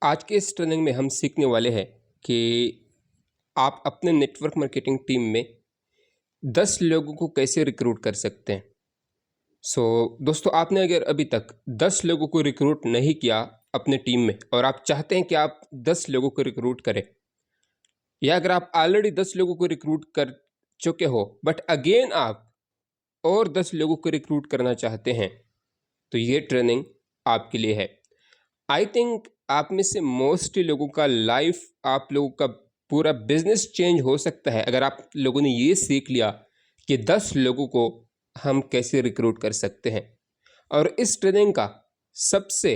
आज के इस ट्रेनिंग में हम सीखने वाले हैं कि आप अपने नेटवर्क मार्केटिंग टीम में 10 लोगों को कैसे रिक्रूट कर सकते हैं। दोस्तों, आपने अगर अभी तक 10 लोगों को रिक्रूट नहीं किया अपने टीम में और आप चाहते हैं कि आप 10 लोगों को रिक्रूट करें, या अगर आप ऑलरेडी 10 लोगों को रिक्रूट कर चुके हो बट अगेन आप और 10 लोगों को रिक्रूट करना चाहते हैं, तो ये ट्रेनिंग आपके लिए है। आई थिंक आप में से मोस्टली लोगों का लाइफ, आप लोगों का पूरा बिजनेस चेंज हो सकता है अगर आप लोगों ने ये सीख लिया कि 10 लोगों को हम कैसे रिक्रूट कर सकते हैं। और इस ट्रेनिंग का सबसे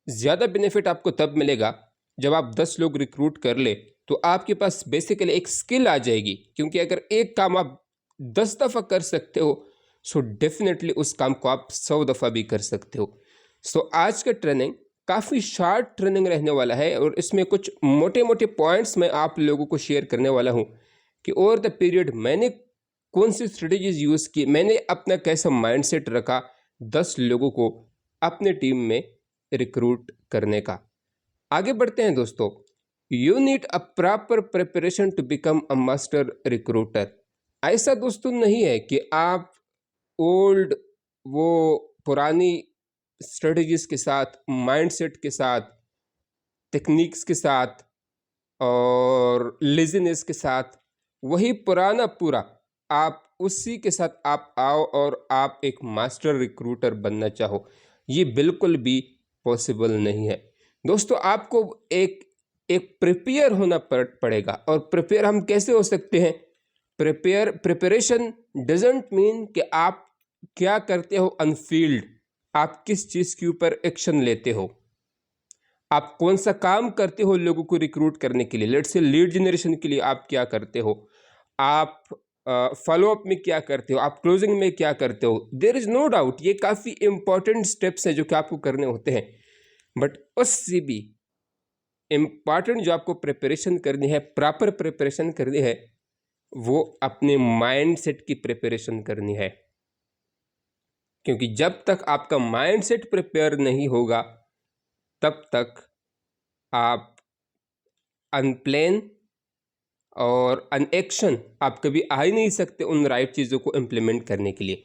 ज़्यादा बेनिफिट आपको तब मिलेगा जब आप 10 लोग रिक्रूट कर ले, तो आपके पास बेसिकली एक स्किल आ जाएगी, क्योंकि अगर एक काम आप 10 दफ़ा कर सकते हो सो डेफिनेटली उस काम को आप 100 दफ़ा भी कर सकते हो। आज का ट्रेनिंग काफ़ी शार्ट ट्रेनिंग रहने वाला है और इसमें कुछ मोटे मोटे पॉइंट्स मैं आप लोगों को शेयर करने वाला हूं कि ओवर द पीरियड मैंने कौन सी स्ट्रेटजीज यूज़ की, मैंने अपना कैसा माइंडसेट रखा 10 लोगों को अपने टीम में रिक्रूट करने का। आगे बढ़ते हैं दोस्तों। You need a proper preparation to become a master recruiter. ऐसा दोस्तों नहीं है कि आप ओल्ड वो पुरानी स्ट्रेटजीज के साथ, माइंडसेट के साथ, टेक्निक्स के साथ और लेजीनेस के साथ, वही पुराना पूरा आप उसी के साथ आप आओ और आप एक मास्टर रिक्रूटर बनना चाहो, ये बिल्कुल भी पॉसिबल नहीं है दोस्तों। आपको एक प्रिपेयर होना पड़ेगा। और प्रिपेयर हम कैसे हो सकते हैं? प्रिपरेशन डजंट मीन कि आप क्या करते हो अनफील्ड, आप किस चीज़ के ऊपर एक्शन लेते हो, आप कौन सा काम करते हो लोगों को रिक्रूट करने के लिए, लेट्स से लीड जनरेशन के लिए आप क्या करते हो, आप फॉलोअप में क्या करते हो, आप क्लोजिंग में क्या करते हो। देयर इज़ नो डाउट ये काफ़ी इंपॉर्टेंट स्टेप्स हैं जो कि आपको करने होते हैं, बट उससे भी इम्पॉर्टेंट जो आपको प्रिपरेशन करनी है, प्रॉपर प्रिपरेशन करनी है, वो अपने माइंडसेट की प्रिपरेशन करनी है। क्योंकि जब तक आपका माइंडसेट प्रिपेयर नहीं होगा तब तक आप अनप्लान और अनएक्शन आप कभी आ ही नहीं सकते उन राइट चीज़ों को इम्प्लीमेंट करने के लिए।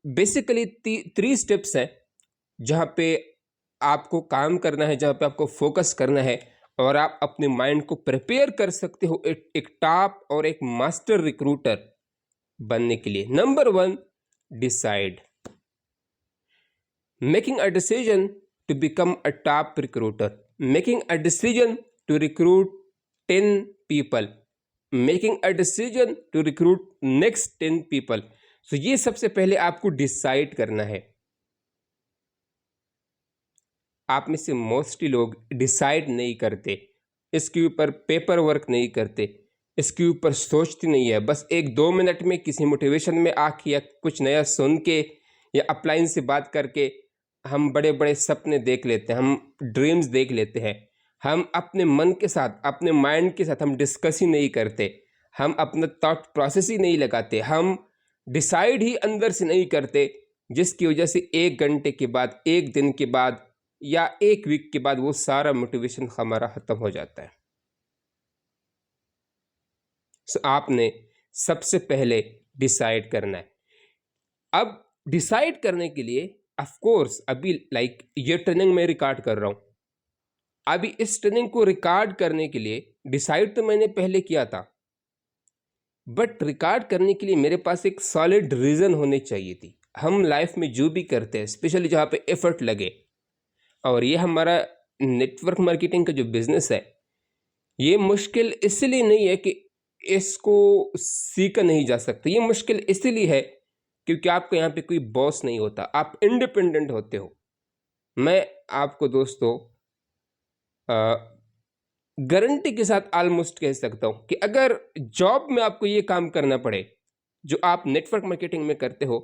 बेसिकली 3 स्टेप्स हैं जहाँ पे आपको काम करना है, जहाँ पे आपको फोकस करना है और आप अपने माइंड को प्रिपेयर कर सकते हो एक टॉप और एक मास्टर रिक्रूटर बनने के लिए। Number 1, decide. Making a decision to become a top recruiter, making a decision to recruit 10 people, making a decision to recruit next 10 people. ये सबसे पहले आपको डिसाइड करना है। आप में से मोस्टली लोग डिसाइड नहीं करते, इसके ऊपर पेपर वर्क नहीं करते, इसके ऊपर सोचते नहीं है, बस 1-2 मिनट में किसी मोटिवेशन में आके या कुछ नया सुन के या अपलाइन से बात करके हम बड़े बड़े सपने देख लेते हैं, हम ड्रीम्स देख लेते हैं। हम अपने मन के साथ, अपने माइंड के साथ हम डिस्कस ही नहीं करते, हम अपना थॉट प्रोसेस ही नहीं लगाते, हम डिसाइड ही अंदर से नहीं करते, जिसकी वजह से 1 घंटे के बाद, 1 दिन के बाद या 1 वीक के बाद वो सारा मोटिवेशन हमारा ख़त्म हो जाता है। आपने सबसे पहले डिसाइड करना है। अब डिसाइड करने के लिए ऑफ कोर्स अभी ये ट्रेनिंग मैं रिकॉर्ड कर रहा हूँ, अभी इस ट्रेनिंग को रिकॉर्ड करने के लिए डिसाइड तो मैंने पहले किया था, बट रिकॉर्ड करने के लिए मेरे पास एक सॉलिड रीज़न होनी चाहिए थी। हम लाइफ में जो भी करते हैं, स्पेशली जहाँ पे एफर्ट लगे, और ये हमारा नेटवर्क मार्केटिंग का जो बिजनेस है, ये मुश्किल इसलिए नहीं है कि इसको सीखा नहीं जा सकता, ये मुश्किल इसलिए है क्योंकि आपको यहाँ पे कोई बॉस नहीं होता, आप इंडिपेंडेंट होते हो। मैं आपको दोस्तों गारंटी के साथ ऑलमोस्ट कह सकता हूँ कि अगर जॉब में आपको ये काम करना पड़े जो आप नेटवर्क मार्केटिंग में करते हो,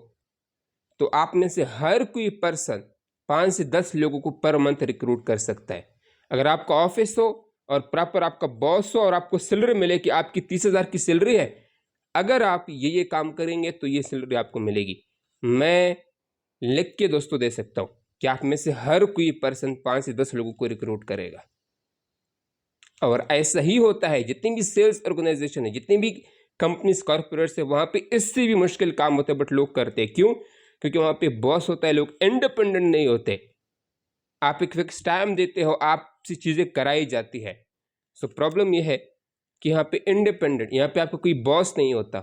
तो आप में से हर कोई पर्सन 5 से 10 लोगों को पर मंथ रिक्रूट कर सकता है। अगर आपका ऑफिस हो और प्रॉपर आपका बॉस हो और आपको सैलरी मिले कि आपकी 30,000 की सैलरी है, अगर आप ये काम करेंगे तो ये सैलरी आपको मिलेगी। मैं लिख के दोस्तों दे सकता हूँ, कि आप में से हर कोई पर्सन 5 से 10 लोगों को रिक्रूट करेगा। और ऐसा ही होता है, जितनी भी सेल्स ऑर्गेनाइजेशन है, जितनी भी कंपनीज कॉर्पोरेट्स है, वहाँ पे इससे भी मुश्किल काम होता है, बट लोग करते हैं। क्यों? क्योंकि वहाँ पे बॉस होता है, लोग इंडिपेंडेंट नहीं होते। आप एक फिक्स टाइम देते हो, आपसे चीज़ें कराई जाती है। सो प्रॉब्लम ये है कि यहाँ पे इंडिपेंडेंट, यहाँ पे आपका कोई बॉस नहीं होता,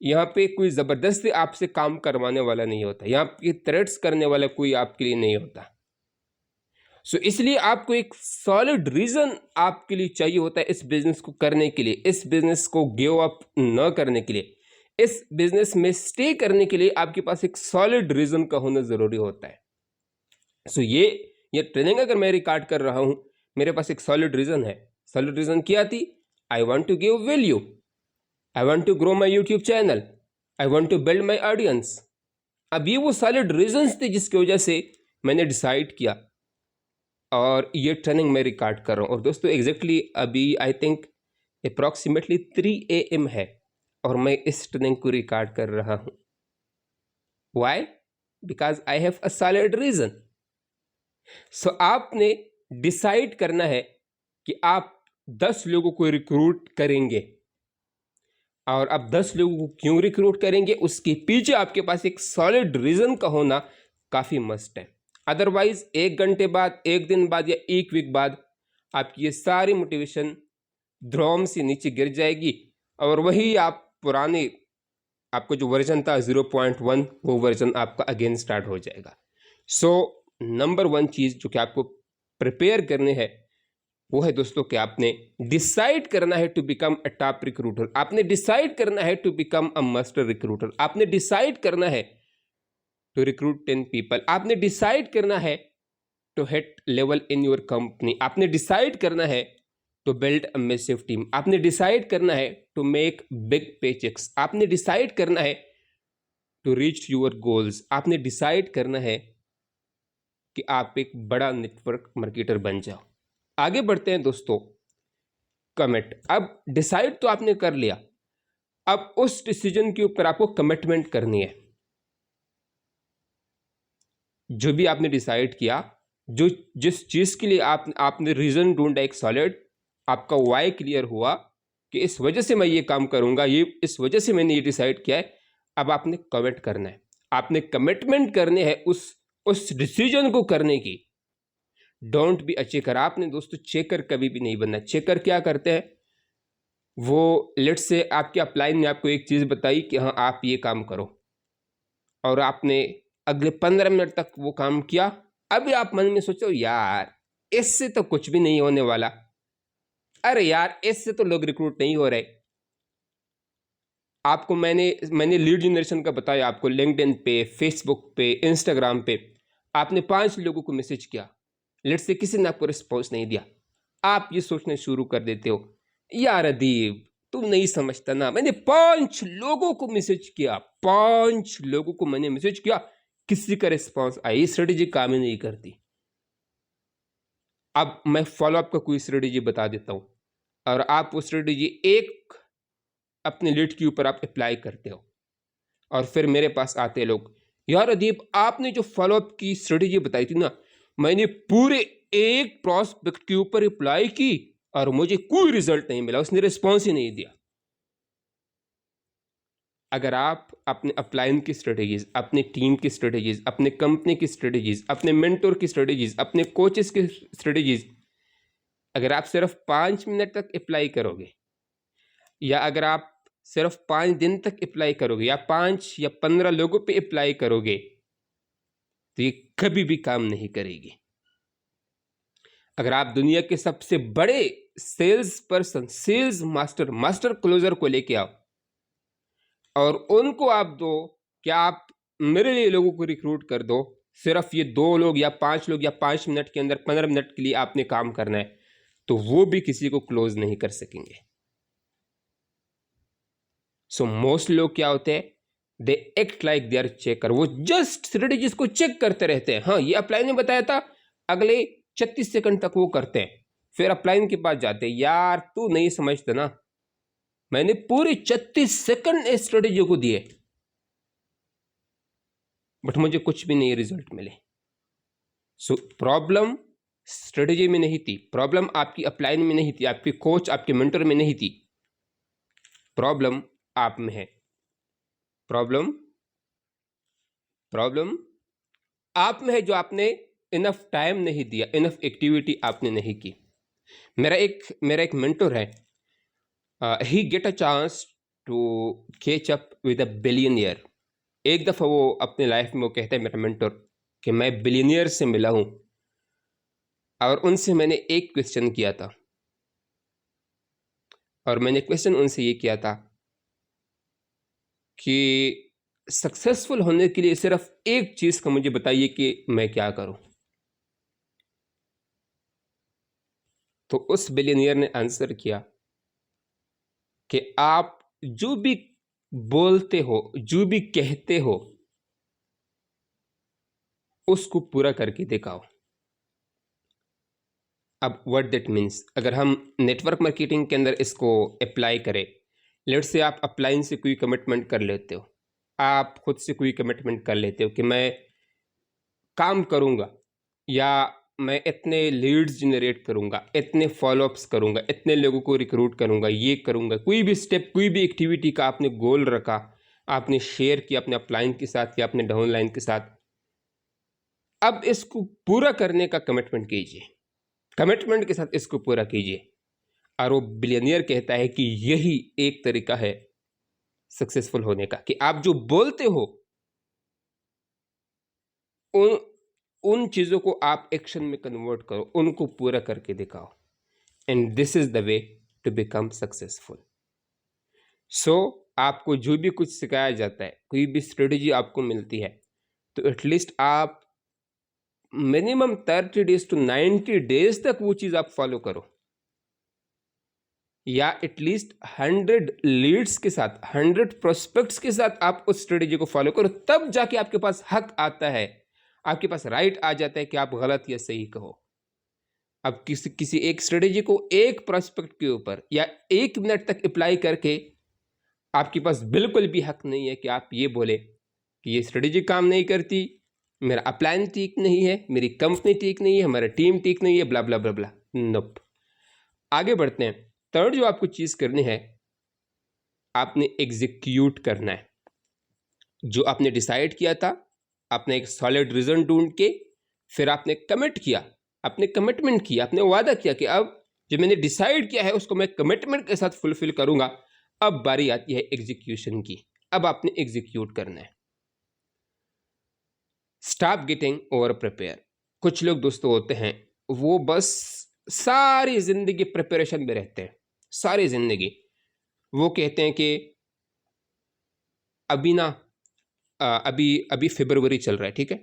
यहाँ पे कोई ज़बरदस्ती आपसे काम करवाने वाला नहीं होता, यहाँ पे थ्रेट्स करने वाला कोई आपके लिए नहीं होता। सो इसलिए आपको एक सॉलिड रीज़न आपके लिए चाहिए होता है इस बिज़नेस को करने के लिए, इस बिज़नेस को गिव अप न करने के लिए, इस बिज़नेस में स्टे करने के लिए आपके पास एक सॉलिड रीज़न का होना ज़रूरी होता है। सो ये ट्रेनिंग अगर मैं रिकॉर्ड कर रहा हूँ, मेरे पास एक सॉलिड रीज़न है। सॉलिड रीज़न क्या थी? I want to give value, I want to grow my YouTube channel, I want to build my audience. अब ये वो सॉलिड रीजंस थे जिसकी वजह से मैंने डिसाइड किया और ये ट्रेनिंग मैं रिकॉर्ड कर रहा हूँ। और दोस्तों एग्जैक्टली अभी आई थिंक अप्रॉक्सीमेटली 3 AM है और मैं इस ट्रेनिंग को रिकॉर्ड कर रहा हूँ। Why? Because I have a solid reason. So आपने डिसाइड करना है कि आप 10 लोगों को रिक्रूट करेंगे, और अब 10 लोगों को क्यों रिक्रूट करेंगे, उसके पीछे आपके पास एक सॉलिड रीजन का होना काफ़ी मस्ट है। अदरवाइज 1 घंटे बाद, 1 दिन बाद या 1 वीक बाद आपकी ये सारी मोटिवेशन ध्रोम से नीचे गिर जाएगी और वही आप पुराने, आपका जो वर्जन था 0.1, वो वर्जन आपका अगेन स्टार्ट हो जाएगा। सो नंबर 1 चीज़ जो कि आपको प्रिपेयर करने है वो है दोस्तों कि आपने डिसाइड करना है to become a top recruiter, आपने डिसाइड करना है to become a master recruiter, आपने डिसाइड करना है टू रिक्रूट 10 पीपल, आपने डिसाइड करना है to hit level in your company, आपने डिसाइड करना है to build a massive team, आपने डिसाइड करना है टू मेक बिग पेचेक्स, आपने डिसाइड करना है टू रीच योर गोल्स, आपने डिसाइड करना है कि आप एक बड़ा नेटवर्क मार्केटर बन जाओ। आगे बढ़ते हैं दोस्तों। कमिट। अब डिसाइड तो आपने कर लिया, अब उस डिसीजन के ऊपर आपको कमिटमेंट करनी है। जो भी आपने डिसाइड किया, जो जिस चीज़ के लिए आपने रीज़न ढूंढा एक सॉलिड, आपका वाई क्लियर हुआ कि इस वजह से मैं ये काम करूँगा, ये इस वजह से मैंने ये डिसाइड किया है। अब आपने कमिट करना है, आपने कमिटमेंट करने हैं उस डिसीजन को करने की। Don't be a checker. आपने दोस्तों चेकर कभी भी नहीं बनना। चेकर क्या करते हैं, वो लेट से आपके अपलाइन ने आपको एक चीज़ बताई कि हाँ आप ये काम करो, और आपने अगले 15 मिनट तक वो काम किया। अभी आप मन में सोचो यार इससे तो कुछ भी नहीं होने वाला, अरे यार इससे तो लोग रिक्रूट नहीं हो रहे। आपको मैंने लीड जनरेशन का बताया, आपको लिंक्डइन पे, फेसबुक पे, इंस्टाग्राम पे आपने 5 लोगों को मैसेज किया, लेट से किसी ने आपको रिस्पॉन्स नहीं दिया। आप ये सोचने शुरू कर देते हो यार अदीब तुम नहीं समझता ना, मैंने 5 लोगों को मैसेज किया, 5 लोगों को मैंने मैसेज किया, किसी का रिस्पॉन्स आई। ये स्ट्रेटेजी काम ही नहीं करती। अब मैं फॉलोअप का कोई स्ट्रेटेजी बता देता हूं और आप वो स्ट्रेटेजी एक अपने लीड के ऊपर आप अप्लाई करते हो और फिर मेरे पास आते हैं लोग, यार अदीब आपने जो फॉलोअप की स्ट्रेटेजी बताई थी ना, मैंने पूरे एक प्रॉस्पेक्ट के ऊपर अप्लाई की और मुझे कोई रिजल्ट नहीं मिला, उसने रिस्पॉन्स ही नहीं दिया। अगर आप अपने अपलाइन की स्ट्रेटेजीज, अपने टीम की स्ट्रेटेजीज, अपने कंपनी की स्ट्रेटेजीज, अपने मेंटोर की स्ट्रेटेजीज, अपने कोचेस की स्ट्रेटेजीज, अगर आप सिर्फ 5 मिनट तक अप्लाई करोगे, या अगर आप सिर्फ 5 दिन तक अप्लाई करोगे, या 5 या 15 लोगों पे अप्लाई करोगे, तो ये कभी भी काम नहीं करेगी। अगर आप दुनिया के सबसे बड़े sales person, sales master, master closer को लेके आओ और उनको आप दो कि आप मेरे लिए लोगों को रिक्रूट कर दो, सिर्फ ये 2 लोग या 5 लोग या 5 मिनट के अंदर, 15 मिनट के लिए आपने काम करना है, तो वो भी किसी को क्लोज नहीं कर सकेंगे। सो मोस्ट लोग क्या होते हैं, they act like they are checker, वो जस्ट स्ट्रेटेजीज को चेक करते रहते हैं। हाँ ये अपलाइन ने बताया था, अगले 36 सेकंड तक वो करते हैं, फिर अपलाइन के पास जाते हैं, यार तू नहीं समझता ना, मैंने पूरे 36 सेकंड इस स्ट्रेटेजी को दिए बट मुझे कुछ भी नहीं रिजल्ट मिले। सो प्रॉब्लम स्ट्रेटजी में नहीं थी, प्रॉब्लम आपकी अपलाइन में नहीं थी, आपके कोच आपके मेंटर में नहीं थी, प्रॉब्लम आप में है। प्रॉब्लम आप में है, जो आपने इनफ टाइम नहीं दिया, इनफ एक्टिविटी आपने नहीं की। मेरा एक मेंटर है, he get a chance to catch up with a billionaire. एक दफ़ा वो अपने लाइफ में वो कहता है, मेरा मेंटर, कि मैं बिलियनियर से मिला हूँ और उनसे मैंने एक क्वेश्चन किया था, और मैंने क्वेश्चन उनसे ये किया था कि सक्सेसफुल होने के लिए सिर्फ एक चीज़ का मुझे बताइए कि मैं क्या करूँ। तो उस बिलियनियर ने आंसर किया कि आप जो भी बोलते हो, जो भी कहते हो, उसको पूरा करके दिखाओ। अब व्हाट दैट मीन्स, अगर हम नेटवर्क मार्केटिंग के अंदर इसको अप्लाई करें, लेट्स से आप अपलाइन से कोई कमिटमेंट कर लेते हो, आप खुद से कोई कमिटमेंट कर लेते हो कि मैं काम करूँगा, या मैं इतने लीड्स जनरेट करूँगा, इतने फॉलोअप्स करूँगा, इतने लोगों को रिक्रूट करूँगा, ये करूँगा, कोई भी स्टेप, कोई भी एक्टिविटी का आपने गोल रखा, आपने शेयर किया अपने अपलाइन के साथ या अपने डाउनलाइन के साथ, अब इसको पूरा करने का कमिटमेंट कीजिए, कमिटमेंट के साथ इसको पूरा कीजिए। और वो बिलियनियर कहता है कि यही एक तरीका है सक्सेसफुल होने का, कि आप जो बोलते हो उन उन चीज़ों को आप एक्शन में कन्वर्ट करो, उनको पूरा करके दिखाओ, and this is the way to become successful. So आपको जो भी कुछ सिखाया जाता है, कोई भी स्ट्रेटजी आपको मिलती है, तो एटलीस्ट आप मिनिमम 30 डेज टू 90 डेज तक वो चीज़ आप फॉलो करो, या एटलीस्ट 100 लीड्स के साथ, 100 प्रोस्पेक्ट्स के साथ आप उस स्ट्रेटजी को फॉलो करो, तब जाके आपके पास हक आता है, आपके पास राइट आ जाता है कि आप गलत या सही कहो। अब किसी एक स्ट्रेटजी को एक प्रोस्पेक्ट के ऊपर या 1 मिनट तक अप्लाई करके आपके पास बिल्कुल भी हक नहीं है कि आप ये बोले कि ये स्ट्रेटजी काम नहीं करती, मेरा अपलाइन ठीक नहीं है, मेरी कंपनी ठीक नहीं है, हमारा टीम ठीक नहीं है, ब्ला ब्ला ब्ला ब्ला। नोप। आगे बढ़ते हैं। थर्ड जो आपको चीज़ करनी है, आपने एग्जीक्यूट करना है। जो आपने डिसाइड किया था, आपने एक सॉलिड रीजन ढूंढ के फिर आपने कमिट किया, आपने कमिटमेंट किया, आपने वादा किया कि अब जो मैंने डिसाइड किया है उसको मैं कमिटमेंट के साथ फुलफिल करूंगा। अब बारी आती है एग्जीक्यूशन की, अब आपने एग्जीक्यूट करना है। Stop getting over prepare. कुछ लोग दोस्तों होते हैं, वो बस सारी जिंदगी प्रिपरेशन में रहते हैं, सारी जिंदगी वो कहते हैं कि अभी ना अभी अभी फरवरी चल रहा है, ठीक है,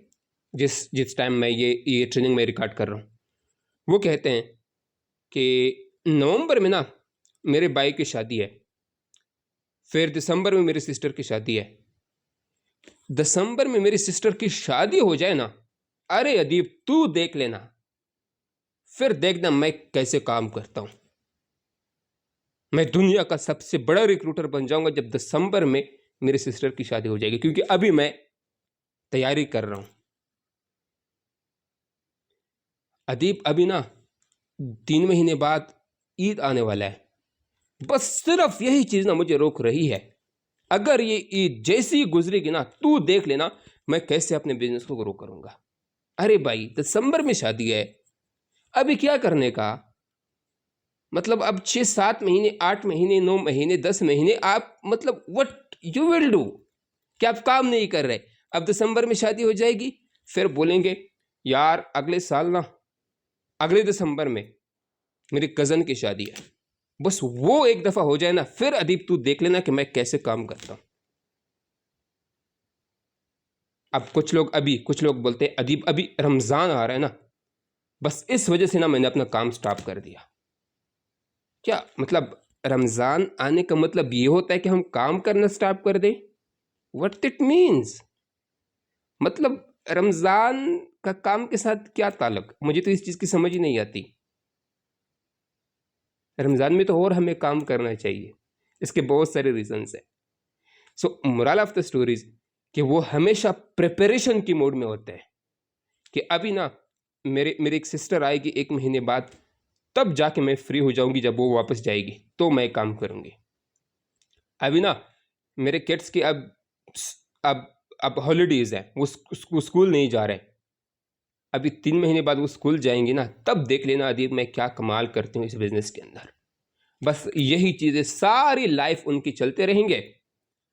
जिस टाइम मैं ये ट्रेनिंग में रिकॉर्ड कर रहा हूँ, वो कहते हैं कि नवंबर में ना मेरे भाई की शादी है, फिर दिसंबर में मेरी सिस्टर की शादी है, दिसंबर में मेरी सिस्टर की शादी हो जाए ना, अरे अदीप तू देख लेना, फिर देखना मैं कैसे काम करता हूँ, मैं दुनिया का सबसे बड़ा रिक्रूटर बन जाऊंगा जब दिसंबर में मेरी सिस्टर की शादी हो जाएगी, क्योंकि अभी मैं तैयारी कर रहा हूं। अदीप अभी ना 3 महीने बाद ईद आने वाला है, बस सिर्फ यही चीज ना मुझे रोक रही है, अगर ये ईद जैसी गुजरेगी ना तू देख लेना मैं कैसे अपने बिजनेस को ग्रो करूंगा। अरे भाई दिसंबर में शादी है, अभी क्या करने का मतलब, अब 6-7 महीने, 8 महीने, 9 महीने, 10 महीने आप मतलब व्हाट यू विल डू, क्या आप काम नहीं कर रहे। अब दिसंबर में शादी हो जाएगी, फिर बोलेंगे यार अगले साल ना, अगले दिसंबर में मेरी कज़न की शादी है, बस वो एक दफ़ा हो जाए ना, फिर अदीप तू देख लेना कि मैं कैसे काम करता हूं। अब कुछ लोग बोलते हैं अदीप अभी रमज़ान आ रहा है ना, बस इस वजह से ना मैंने अपना काम स्टॉप कर दिया। क्या मतलब रमज़ान आने का मतलब ये होता है कि हम काम करना स्टॉप कर दें? व्हाट इट मीन्स, मतलब रमज़ान का काम के साथ क्या ताल्लुक, मुझे तो इस चीज़ की समझ ही नहीं आती। रमज़ान में तो और हमें काम करना चाहिए, इसके बहुत सारे रीजंस हैं। सो मोरल ऑफ द स्टोरीज कि वो हमेशा प्रिपरेशन की मोड में होते हैं कि अभी ना मेरी एक सिस्टर आएगी 1 महीने बाद, तब जाके मैं फ्री हो जाऊंगी। जब वो वापस जाएगी तो मैं काम करूंगी। अभी ना मेरे किड्स की अब अब हॉलीडेज है, वो स्कूल नहीं जा रहे। अभी 3 महीने बाद वो स्कूल जाएंगे ना, तब देख लेना अदीब मैं क्या कमाल करती हूँ इस बिजनेस के अंदर। बस यही चीज़ें सारी लाइफ उनकी चलते रहेंगे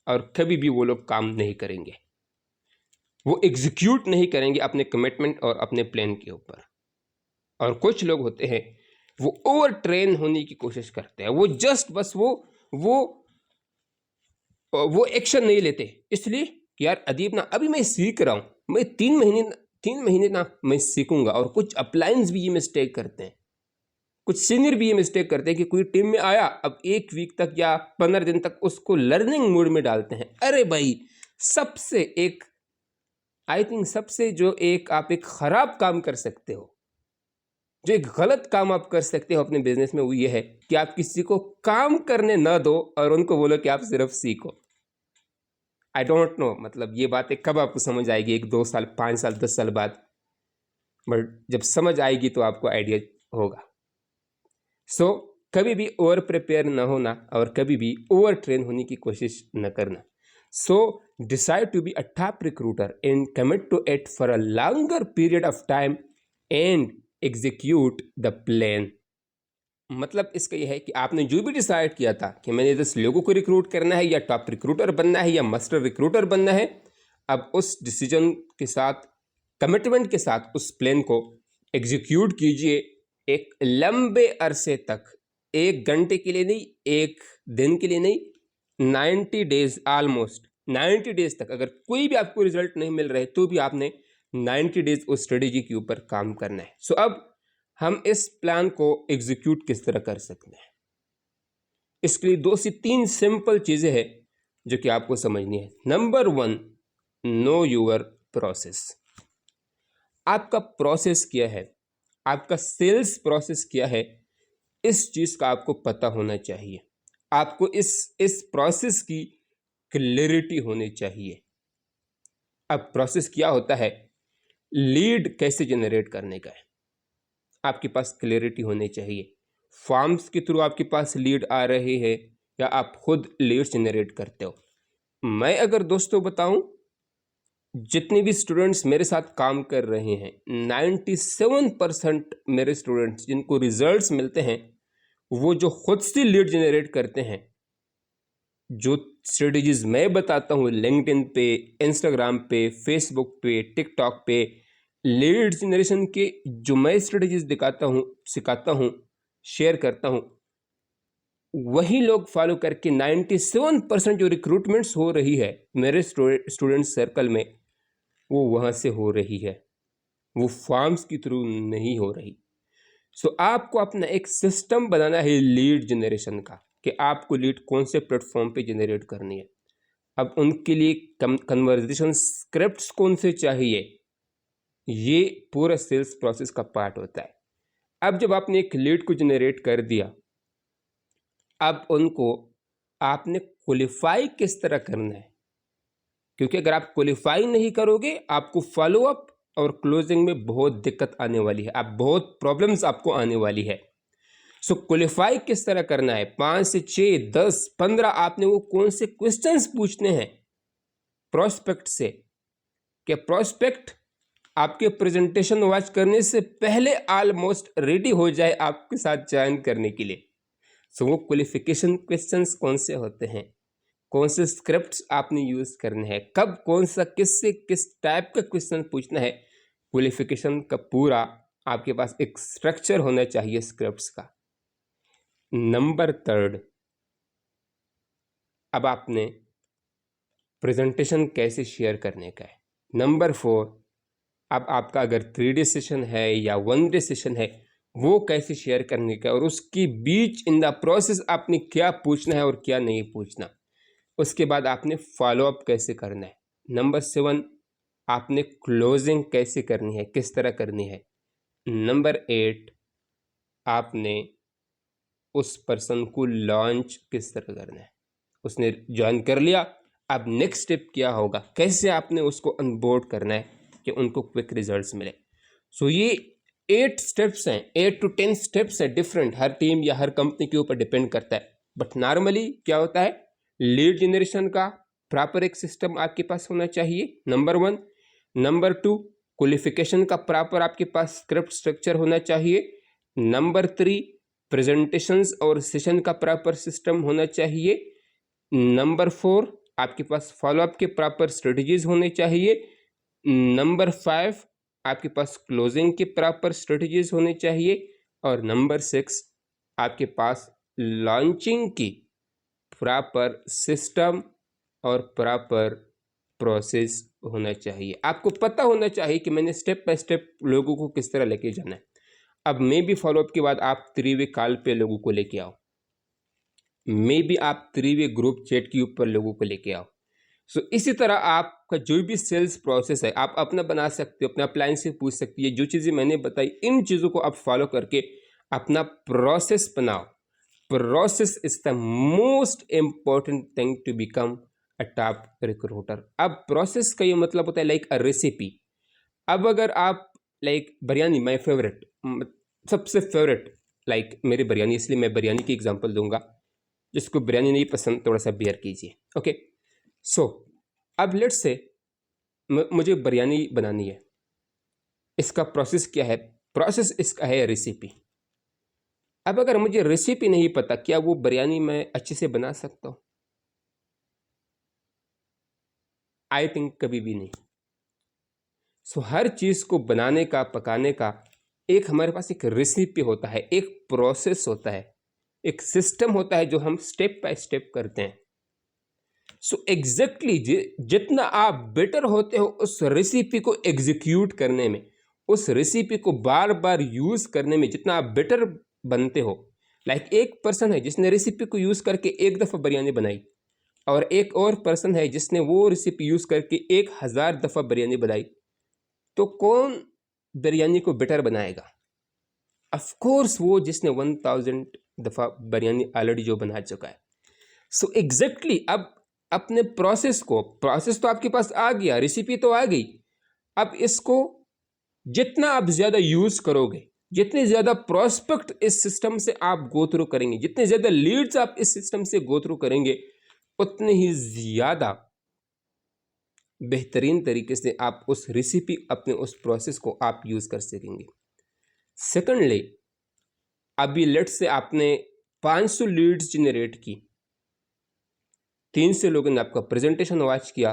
और कभी भी वो लोग काम नहीं करेंगे, वो एग्जीक्यूट नहीं करेंगे अपने कमिटमेंट और अपने प्लान के ऊपर। और कुछ लोग होते हैं वो ओवर ट्रेन होने की कोशिश करते हैं, वो जस्ट बस वो एक्शन नहीं लेते, इसलिए कि यार अदीब ना अभी मैं सीख रहा हूँ, मैं 3 महीने ना मैं सीखूंगा। और कुछ अपलाइंस भी ये मिस्टेक करते हैं, कुछ सीनियर भी ये मिस्टेक करते हैं कि कोई टीम में आया, अब 1 वीक तक या 15 दिन तक उसको लर्निंग मोड में डालते हैं। अरे भाई, सबसे एक आई थिंक सबसे जो एक आप एक खराब काम कर सकते हो, जो एक गलत काम आप कर सकते हो अपने बिजनेस में, वो ये है कि आप किसी को काम करने ना दो और उनको बोलो कि आप सिर्फ सीखो। आई डोंट नो मतलब ये बातें कब आपको समझ आएगी, 1-2 साल, 5 साल, 10 साल बाद, बट जब समझ आएगी तो आपको आइडिया होगा। सो कभी भी ओवर प्रिपेयर ना होना और कभी भी ओवर ट्रेन होने की कोशिश न करना। So decide to be a top recruiter and commit to it for a longer period of time and execute the plan. मतलब इसका यह है कि आपने जो भी डिसाइड किया था कि मैंने 10 लोगों को रिक्रूट करना है या टॉप रिक्रूटर बनना है या मास्टर रिक्रूटर बनना है, अब उस डिसीजन के साथ, कमिटमेंट के साथ उस प्लान को एग्जीक्यूट कीजिए एक लंबे अरसे तक। 1 घंटे के लिए नहीं, 1 दिन के लिए नहीं, 90 डेज, ऑलमोस्ट 90 डेज तक। अगर कोई भी आपको रिजल्ट नहीं मिल रहे तो भी आपने 90 डेज उस स्ट्रेटेजी के ऊपर काम करना है। सो अब हम इस प्लान को एग्जीक्यूट किस तरह कर सकते हैं, इसके लिए 2 से 3 सिंपल चीज़ें हैं जो कि आपको समझनी है। Number 1, know your process. आपका प्रोसेस क्या है, आपका सेल्स प्रोसेस क्या है, इस चीज़ का आपको पता होना चाहिए। आपको इस प्रोसेस की क्लैरिटी होनी चाहिए। अब प्रोसेस क्या होता है, लीड कैसे जनरेट करने का है, आपके पास क्लैरिटी होनी चाहिए। फॉर्म्स के थ्रू आपके पास लीड आ रहे हैं या आप खुद लीड जनरेट करते हो। मैं अगर दोस्तों बताऊं, जितने भी स्टूडेंट्स मेरे साथ काम कर रहे हैं, 97% मेरे स्टूडेंट्स जिनको रिजल्ट्स मिलते हैं वो जो खुद से लीड जनरेट करते हैं। जो स्ट्रेटजीज मैं बताता हूँ लिंक्डइन पे, इंस्टाग्राम पे, फेसबुक पे, टिकटॉक पे, लीड जनरेशन के जो मैं स्ट्रेटजीज दिखाता हूँ, सिखाता हूँ, शेयर करता हूँ, वही लोग फॉलो करके 97% जो रिक्रूटमेंट्स हो रही है मेरे स्टूडेंट सर्कल में, वो वहाँ से हो रही है, वो फॉर्म्स के थ्रू नहीं हो रही। सो आपको अपना एक सिस्टम बनाना है लीड जनरेशन का, कि आपको लीड कौन से प्लेटफॉर्म पे जनरेट करनी है। अब उनके लिए कन्वर्सेशन स्क्रिप्ट्स कौन से चाहिए, ये पूरा सेल्स प्रोसेस का पार्ट होता है। अब जब आपने एक लीड को जनरेट कर दिया, अब उनको आपने क्वालिफाई किस तरह करना है, क्योंकि अगर आप क्वालिफाई नहीं करोगे आपको फॉलोअप और क्लोजिंग में बहुत दिक्कत आने वाली है, आप बहुत प्रॉब्लम्स आपको आने वाली है। सो क्वालिफाई किस तरह करना है, 5 से 6, 10, 15 आपने वो कौन से क्वेश्चंस पूछने हैं प्रोस्पेक्ट से, कि प्रोस्पेक्ट आपके प्रेजेंटेशन वॉच करने से पहले ऑलमोस्ट रेडी हो जाए आपके साथ ज्वाइन करने के लिए। सो वो क्वालिफिकेशन क्वेश्चंस कौन से होते हैं, कौन से स्क्रिप्ट्स आपने यूज़ करने हैं, कब कौन सा किससे किस टाइप का क्वेश्चन पूछना है, क्वालिफिकेशन का पूरा आपके पास एक स्ट्रक्चर होना चाहिए स्क्रिप्ट्स का। नंबर 3, अब आपने प्रेजेंटेशन कैसे शेयर करने का है। नंबर 4, अब आपका अगर 3D सेशन है या 1 डे सेशन है, वो कैसे शेयर करने का, और उसके बीच इन द प्रोसेस आपने क्या पूछना है और क्या नहीं पूछना। उसके बाद आपने फॉलोअप कैसे करना है। नंबर 7, आपने क्लोजिंग कैसे करनी है, किस तरह करनी है। नंबर 8, आपने उस पर्सन को लॉन्च किस तरह करना है। उसने ज्वाइन कर लिया, अब नेक्स्ट स्टेप क्या होगा, कैसे आपने उसको अनबोर्ड करना है कि उनको क्विक रिजल्ट्स मिले। सो ये 8 स्टेप्स हैं, 8 to 10 स्टेप्स है डिफरेंट, हर टीम या हर कंपनी के ऊपर डिपेंड करता है। बट नॉर्मली क्या होता है, लीड जनरेशन का प्रॉपर एक सिस्टम आपके पास होना चाहिए, नंबर 1। नंबर 2, क्वालिफिकेशन का प्रॉपर आपके पास स्क्रिप्ट स्ट्रक्चर होना चाहिए। नंबर 3, प्रेजेंटेशंस और सेशन का प्रॉपर सिस्टम होना चाहिए। नंबर 4, आपके पास फॉलोअप के प्रॉपर स्ट्रेटजीज होने चाहिए। नंबर 5, आपके पास क्लोजिंग के प्रॉपर स्ट्रेटजीज होने चाहिए। और नंबर 6, आपके पास लॉन्चिंग की प्रॉपर सिस्टम और प्रॉपर प्रोसेस होना चाहिए। आपको पता होना चाहिए कि मैंने स्टेप बाय स्टेप लोगों को किस तरह लेके जाना है। अब मे बी फॉलोअप के बाद आप 3-वे कॉल पे लोगों को लेके आओ, मे बी आप 3-वे ग्रुप चैट के ऊपर लोगों को लेके आओ। सो इसी तरह आपका जो भी सेल्स प्रोसेस है आप अपना बना सकते हो, अपने अपलाइन से पूछ सकती है। जो चीज़ें मैंने बताई इन चीज़ों को आप फॉलो करके अपना प्रोसेस बनाओ। Process is the most important thing to become a top recruiter. अब प्रोसेस का ये मतलब होता है लाइक अ रेसिपी। अब अगर आप लाइक बिरयानी, माय फेवरेट, सबसे फेवरेट लाइक मेरी बिरयानी, इसलिए मैं बिरयानी की एग्जांपल दूंगा। जिसको बिरयानी नहीं पसंद थोड़ा सा बेयर कीजिए, ओके। सो अब लेट्स से मुझे बिरयानी बनानी है, इसका प्रोसेस क्या है? प्रोसेस इसका है रेसिपी। अब अगर मुझे रेसिपी नहीं पता, क्या वो बिरयानी मैं अच्छे से बना सकता हूँ? आई थिंक कभी भी नहीं। सो हर चीज़ को बनाने का, पकाने का एक हमारे पास एक रेसिपी होता है, एक प्रोसेस होता है, एक सिस्टम होता है जो हम स्टेप बाय स्टेप करते हैं। सो एग्जैक्टली जितना आप बेटर होते हो उस रेसिपी को एग्जीक्यूट करने में, उस रेसिपी को बार बार यूज़ करने में जितना आप बेटर बनते हो। लाइक एक पर्सन है जिसने रेसिपी को यूज़ करके एक दफ़ा बिरयानी बनाई, और एक और पर्सन है जिसने वो रेसिपी यूज़ करके 1000 दफ़ा बिरयानी बनाई। तो कौन बिरयानी को बेटर बनाएगा? ऑफ कोर्स वो जिसने 1000 दफ़ा बिरयानी ऑलरेडी जो बना चुका है। सो एग्जैक्टली अब अपने प्रोसेस तो आपके पास आ गया, रेसिपी तो आ गई। अब इसको जितना आप ज़्यादा यूज़ करोगे, जितने ज़्यादा प्रोस्पेक्ट इस सिस्टम से आप गो थ्रू करेंगे, जितने ज़्यादा लीड्स आप इस सिस्टम से गो थ्रू करेंगे, उतने ही ज़्यादा बेहतरीन तरीके से आप उस रेसिपी, अपने उस प्रोसेस को आप यूज़ कर सकेंगे। सेकेंडली, अभी लेट से आपने 500 लीड्स जनरेट की, 300 लोगों ने आपका प्रेजेंटेशन वॉच किया,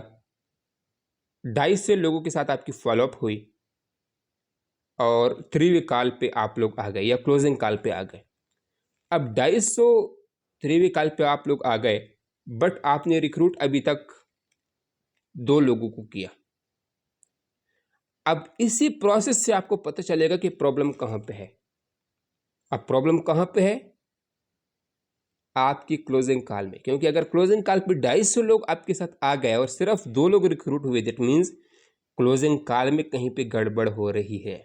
250 लोगों के साथ आपकी फॉलोअप हुई, और 3-वे कॉल पे आप लोग आ गए या क्लोजिंग कॉल पे आ गए। अब 250 3-वे कॉल पे आप लोग आ गए, बट आपने रिक्रूट अभी तक 2 लोगों को किया। अब इसी प्रोसेस से आपको पता चलेगा कि प्रॉब्लम कहाँ पे है। अब प्रॉब्लम कहाँ पे है? आपकी क्लोजिंग कॉल में। क्योंकि अगर क्लोजिंग कॉल पे 250 लोग आपके साथ आ गए और सिर्फ 2 लोग रिक्रूट हुए, दैट मीन्स क्लोजिंग कॉल में कहीं पे गड़बड़ हो रही है।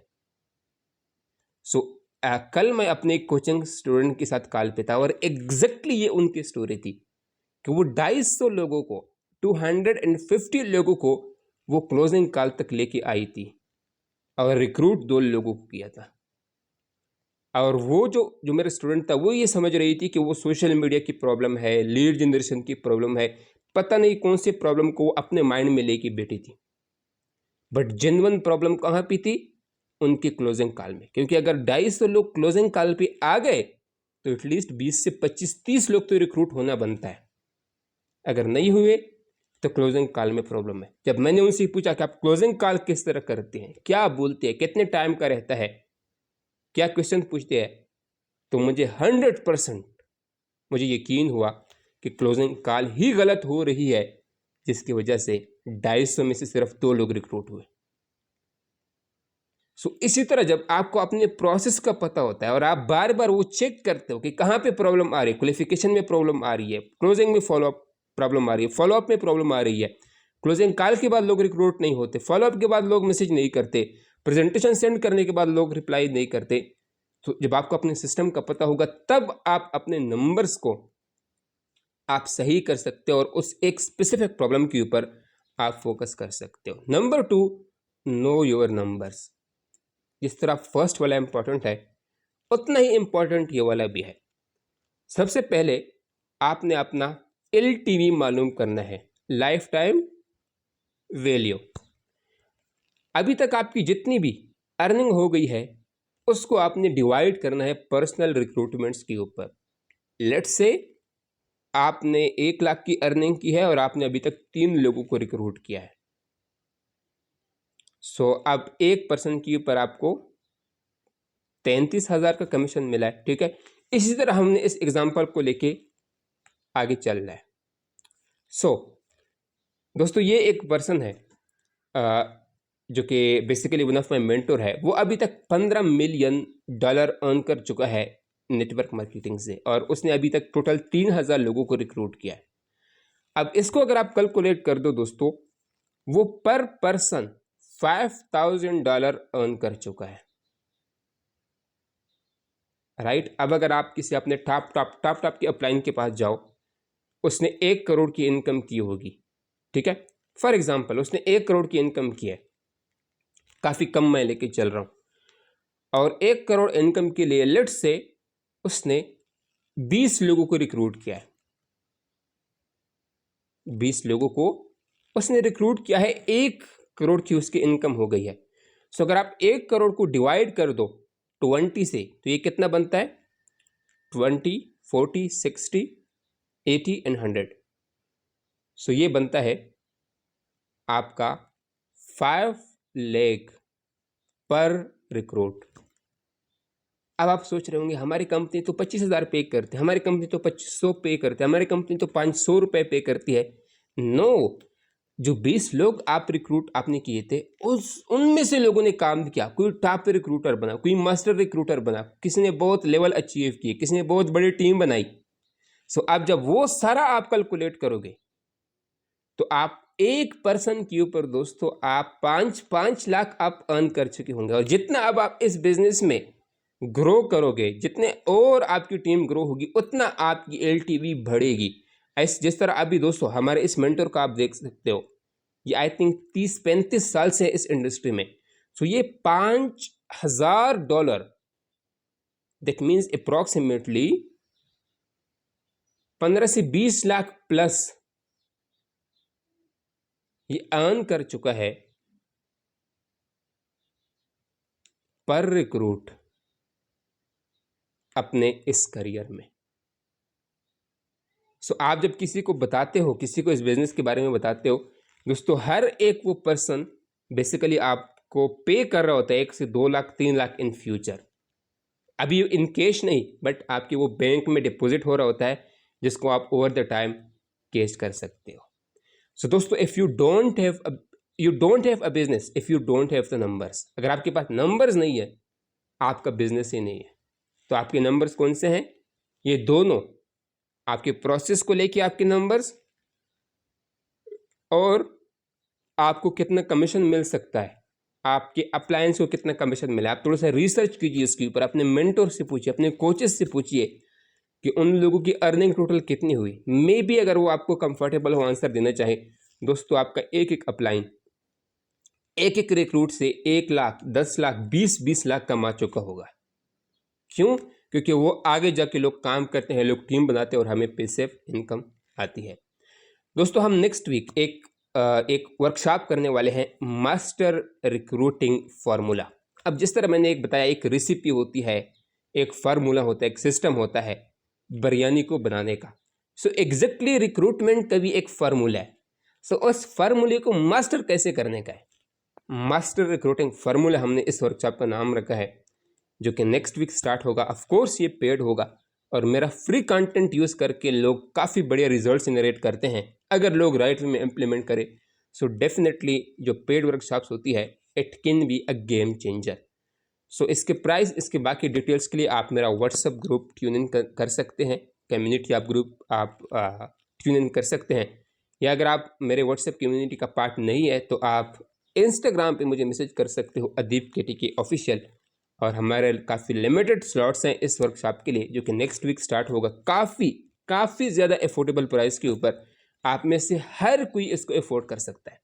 सो कल मैं अपने एक कोचिंग स्टूडेंट के साथ कॉल पे था, और एग्जैक्टली ये उनकी स्टोरी थी कि वो 250 लोगों को, 250 लोगों को वो क्लोजिंग कॉल तक लेके आई थी, और रिक्रूट 2 लोगों को किया था। और वो जो मेरा स्टूडेंट था, वो ये समझ रही थी कि वो सोशल मीडिया की प्रॉब्लम है, लीड जनरेशन की प्रॉब्लम है, पता नहीं कौन सी प्रॉब्लम को वो अपने माइंड में लेके बैठी थी। बट जेन्युइन प्रॉब्लम कहाँ पे थी? उनकी क्लोजिंग कॉल में। क्योंकि अगर 250 लोग क्लोजिंग कॉल पे आ गए तो एटलीस्ट 20 से 25-30 लोग तो रिक्रूट होना बनता है। अगर नहीं हुए तो क्लोजिंग कॉल में प्रॉब्लम है। जब मैंने उनसे पूछा कि आप क्लोजिंग कॉल किस तरह करते हैं, क्या बोलते हैं, कितने टाइम का रहता है, क्या क्वेश्चन पूछते हैं, तो मुझे 100% मुझे यकीन हुआ कि क्लोजिंग कॉल ही गलत हो रही है, जिसकी वजह से 250 में से सिर्फ 2 लोग रिक्रूट हुए। सो इसी तरह जब आपको अपने प्रोसेस का पता होता है और आप बार बार वो चेक करते हो कि कहाँ पे प्रॉब्लम आ रही है, क्वालिफिकेशन में प्रॉब्लम आ रही है, क्लोजिंग में फॉलोअप प्रॉब्लम आ रही है, फॉलोअप में प्रॉब्लम आ रही है, क्लोजिंग कॉल के बाद लोग रिक्रूट नहीं होते, फॉलोअप के बाद लोग मैसेज नहीं करते, प्रेजेंटेशन सेंड करने के बाद लोग रिप्लाई नहीं करते। तो जब आपको अपने सिस्टम का पता होगा, तब आप अपने नंबर्स को आप सही कर सकते हो और उस एक स्पेसिफिक प्रॉब्लम के ऊपर आप फोकस कर सकते हो। Number 2, know your numbers. जिस तरह फर्स्ट वाला इंपॉर्टेंट है उतना ही इंपॉर्टेंट ये वाला भी है। सबसे पहले आपने अपना LTV मालूम करना है, लाइफ टाइम वैल्यू। अभी तक आपकी जितनी भी अर्निंग हो गई है उसको आपने डिवाइड करना है पर्सनल रिक्रूटमेंट्स के ऊपर। लेट्स से आपने 1 लाख की अर्निंग की है और आपने अभी तक 3 लोगों को रिक्रूट किया है। सो अब एक पर्सन के ऊपर आपको 33,000 का कमीशन मिला है, ठीक है। इसी तरह हमने इस एग्जांपल को लेके आगे चल रहा है। सो दोस्तों ये एक पर्सन है जो कि basically one of my mentor है। वो अभी तक $15 मिलियन अर्न कर चुका है नेटवर्क मार्केटिंग से, और उसने अभी तक टोटल 3,000 लोगों को रिक्रूट किया है। अब इसको अगर आप कैलकुलेट कर दो दोस्तों, वो पर पर्सन $5,000 अर्न कर चुका है, राइट। अब अगर आप किसी अपने टॉप के अपलाइन के पास जाओ, उसने 1 करोड़ की इनकम की होगी, ठीक है। फॉर एग्जाम्पल उसने 1 करोड़ की इनकम की है, काफ़ी कम मैं लेके चल रहा हूँ, और 1 करोड़ इनकम के लिए लेट्स से उसने 20 लोगों को रिक्रूट किया है। 20 लोगों को उसने रिक्रूट किया है, 1 करोड़ की उसकी इनकम हो गई है। सो अगर आप 1 करोड़ को डिवाइड कर दो 20 से, तो ये कितना बनता है? 20, 40, 60, 80 एंड 100। सो ये बनता है आपका 5 लाख पर रिक्रूट। अब आप सोच रहे होंगे हमारी कंपनी तो 25,000 पे करती है, हमारी कंपनी तो 2500 पे करती है, हमारी कंपनी तो 500 रुपये पे करती है। नो, जो 20 लोग आप रिक्रूट आपने किए थे उनमें से लोगों ने काम किया। कोई टॉप रिक्रूटर बना, कोई मास्टर रिक्रूटर बना, किसी ने बहुत लेवल अचीव किए, किसी ने बहुत बड़ी टीम बनाई। सो आप जब वो सारा आप कैलकुलेट करोगे तो आप एक पर्सन के ऊपर दोस्तों आप 5 लाख आप अर्न कर चुके होंगे। और जितना अब आप इस बिजनेस में ग्रो करोगे, जितने और आपकी टीम ग्रो होगी, उतना आपकी LTV बढ़ेगी। ऐसे जिस तरह अभी दोस्तों हमारे इस मेंटर को आप देख सकते हो, ये आई थिंक 30-35 साल से इस इंडस्ट्री में। सो ये $5,000 दैट मीन्स अप्रोक्सीमेटली 15 से 20 लाख प्लस ये अर्न कर चुका है पर रिक्रूट अपने इस करियर में। सो आप जब किसी को बताते हो, किसी को इस बिजनेस के बारे में बताते हो दोस्तों, हर एक वो पर्सन बेसिकली आपको पे कर रहा होता है 1 से 2 लाख 3 लाख इन फ्यूचर। अभी इन कैश नहीं, बट आपके वो बैंक में डिपॉजिट हो रहा होता है, जिसको आप ओवर द टाइम कैश कर सकते हो। सो दोस्तों if you don't have a business if you don't have the numbers. अगर आपके पास नंबर्स नहीं है, आपका बिजनेस ही नहीं है। तो आपके नंबर्स कौन से हैं? ये दोनों, आपके प्रोसेस को लेके आपके नंबर्स, और आपको कितना कमीशन मिल सकता है, आपके अप्लायंस को कितना कमीशन मिला। आप थोड़ा सा रिसर्च कीजिए इसके ऊपर, अपने मेंटोर से पूछिए, अपने कोचेस से पूछिए कि उन लोगों की अर्निंग टोटल कितनी हुई। मे बी अगर वो आपको कंफर्टेबल हो आंसर देना चाहे दोस्तों, आपका एक अपलाइन एक रिक्रूट से 1 लाख 10 लाख 20 लाख कमा चुका होगा। क्यों? क्योंकि वो आगे जाके लोग काम करते हैं, लोग टीम बनाते हैं और हमें पैसिव इनकम आती है। दोस्तों हम नेक्स्ट वीक एक वर्कशॉप करने वाले हैं, मास्टर रिक्रूटिंग फार्मूला। अब जिस तरह मैंने एक बताया, एक रेसिपी होती है, एक फार्मूला होता है, एक सिस्टम होता है बिरयानी को बनाने का। सो एग्जैक्टली रिक्रूटमेंट का भी एक फार्मूला है। सो उस फार्मूले को मास्टर कैसे करने का है, मास्टर रिक्रूटिंग फार्मूला, हमने इस वर्कशॉप का नाम रखा है, जो कि नेक्स्ट वीक स्टार्ट होगा। ऑफ कोर्स ये पेड होगा, और मेरा फ्री कंटेंट यूज़ करके लोग काफ़ी बढ़िया रिजल्ट जनरेट करते हैं अगर लोग राइट वे में इम्प्लीमेंट करें। सो डेफिनेटली जो पेड वर्कशॉप्स होती है, it can be a game changer. So इसके प्राइस, इसके बाकी डिटेल्स के लिए आप मेरा व्हाट्सएप ग्रुप ट्यून इन कर सकते हैं, कम्युनिटी आप ग्रुप आप ट्यून इन कर सकते हैं। या अगर आप मेरे व्हाट्सएप कम्युनिटी का पार्ट नहीं है तो आप इंस्टाग्राम पे मुझे मैसेज कर सकते हो, अदीप KTK ऑफिशियल। और हमारे काफ़ी लिमिटेड स्लॉट्स हैं इस वर्कशॉप के लिए, जो कि नेक्स्ट वीक स्टार्ट होगा। काफ़ी ज़्यादा अफोर्डेबल प्राइस के ऊपर, आप में से हर कोई इसको अफोर्ड कर सकता है।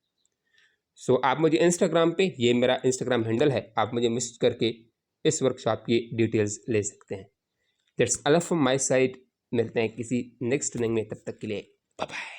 सो आप मुझे इंस्टाग्राम पे, ये मेरा इंस्टाग्राम हैंडल है, आप मुझे मैसेज करके इस वर्कशॉप की डिटेल्स ले सकते हैं। That's all from my side. मिलते हैं किसी नेक्स्ट लिंक में, तब तक के लिए बाय बाय।